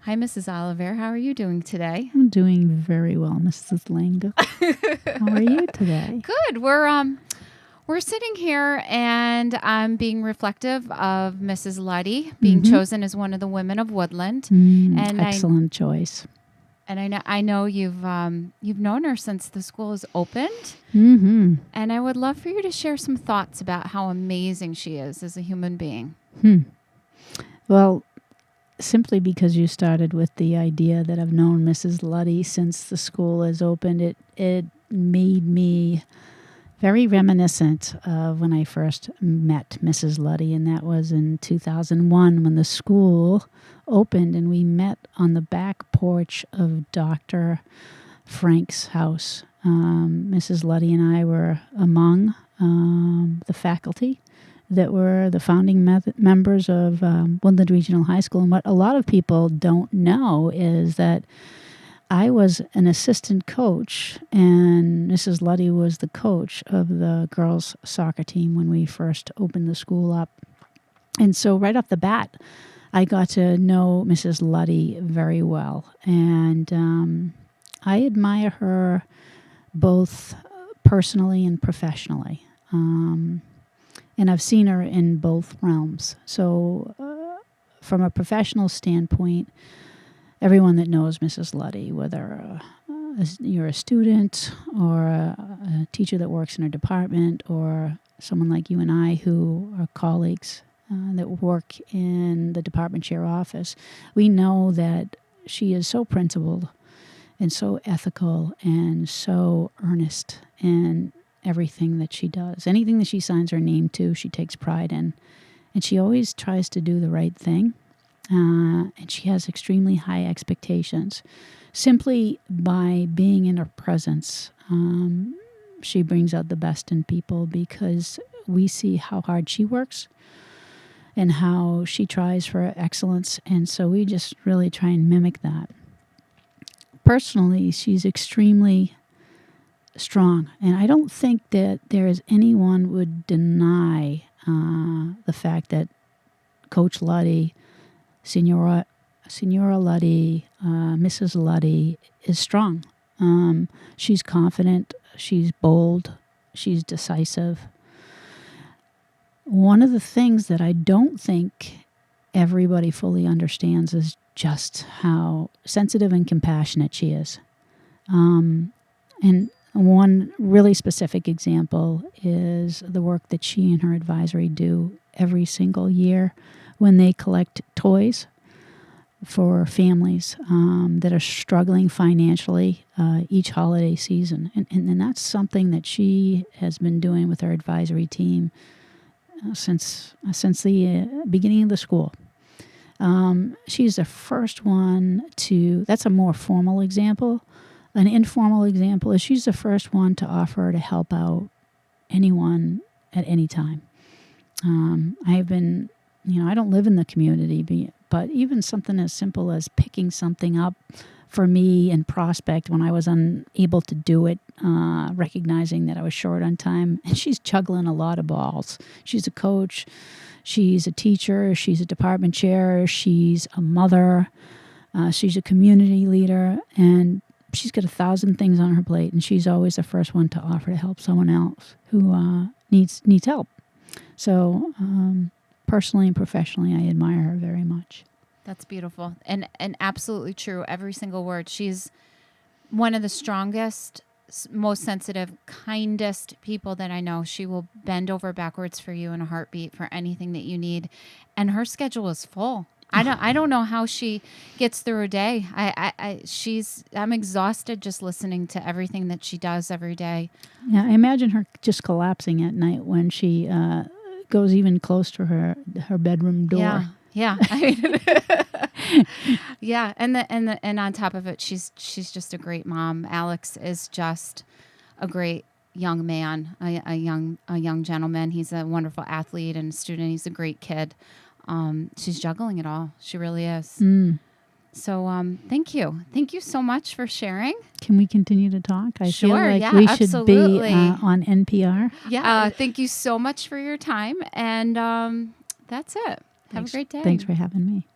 Hi, Mrs. Oliver. How are you doing today? I'm doing very well, Mrs. Lang. How are you today? Good. We're sitting here and I'm being reflective of Mrs. Luddy being chosen as one of the women of Woodland. Excellent choice. And I know you've known her since the school is opened. Mm-hmm. And I would love for you to share some thoughts about how amazing she is as a human being. Well, simply because you started with the idea that I've known Mrs. Luddy since the school is opened, it made me very reminiscent of when I first met Mrs. Luddy, and that was in 2001 when the school opened, and we met on the back porch of Dr. Frank's house. Mrs. Luddy and I were among the faculty that were the founding members of Woodland Regional High School. And what a lot of people don't know is that I was an assistant coach, and Mrs. Luddy was the coach of the girls' soccer team when we first opened the school up. And so right off the bat, I got to know Mrs. Luddy very well. And I admire her both personally and professionally. And I've seen her in both realms. So from a professional standpoint, everyone that knows Mrs. Luddy, whether you're a student or a teacher that works in a department or someone like you and I who are colleagues that work in the department chair office, we know that she is so principled and so ethical and so earnest in everything that she does. Anything that she signs her name to, she takes pride in. And she always tries to do the right thing. And she has extremely high expectations. Simply by being in her presence, she brings out the best in people because we see how hard she works and how she tries for excellence. And so we just really try and mimic that. Personally, she's extremely strong. And I don't think that there is anyone would deny the fact that Coach Luddy, Senora Luddy, Mrs. Luddy is strong. She's confident, she's bold, she's decisive. One of the things that I don't think everybody fully understands is just how sensitive and compassionate she is. And one really specific example is the work that she and her advisory do every single year when they collect toys for families that are struggling financially each holiday season. And that's something that she has been doing with her advisory team since the beginning of the school. She's the first one to, that's a more formal example. An informal example is she's the first one to offer to help out anyone at any time. I've been, I don't live in the community, but even something as simple as picking something up for me in Prospect when I was unable to do it, recognizing that I was short on time. And she's juggling a lot of balls. She's a coach. She's a teacher. She's a department chair. She's a mother. She's a community leader. And she's got 1,000 things on her plate. And she's always the first one to offer to help someone else who needs help. So personally and professionally, I admire her very much. That's beautiful and absolutely true. Every single word. She's one of the strongest, most sensitive, kindest people that I know. She will bend over backwards for you in a heartbeat for anything that you need. And her schedule is full. I don't know how she gets through her day. I'm exhausted just listening to everything that she does every day. Yeah, I imagine her just collapsing at night when she goes even close to her bedroom door. Yeah. Yeah, and on top of it, she's just a great mom. Alex is just a great young man, a young gentleman. He's a wonderful athlete and student. He's a great kid. She's juggling it all. She really is. So thank you so much for sharing. Can we continue to talk? I Sure, feel like yeah, we absolutely. should be on NPR. Yeah. Thank you so much for your time, and that's it. Have a great day. Thanks for having me.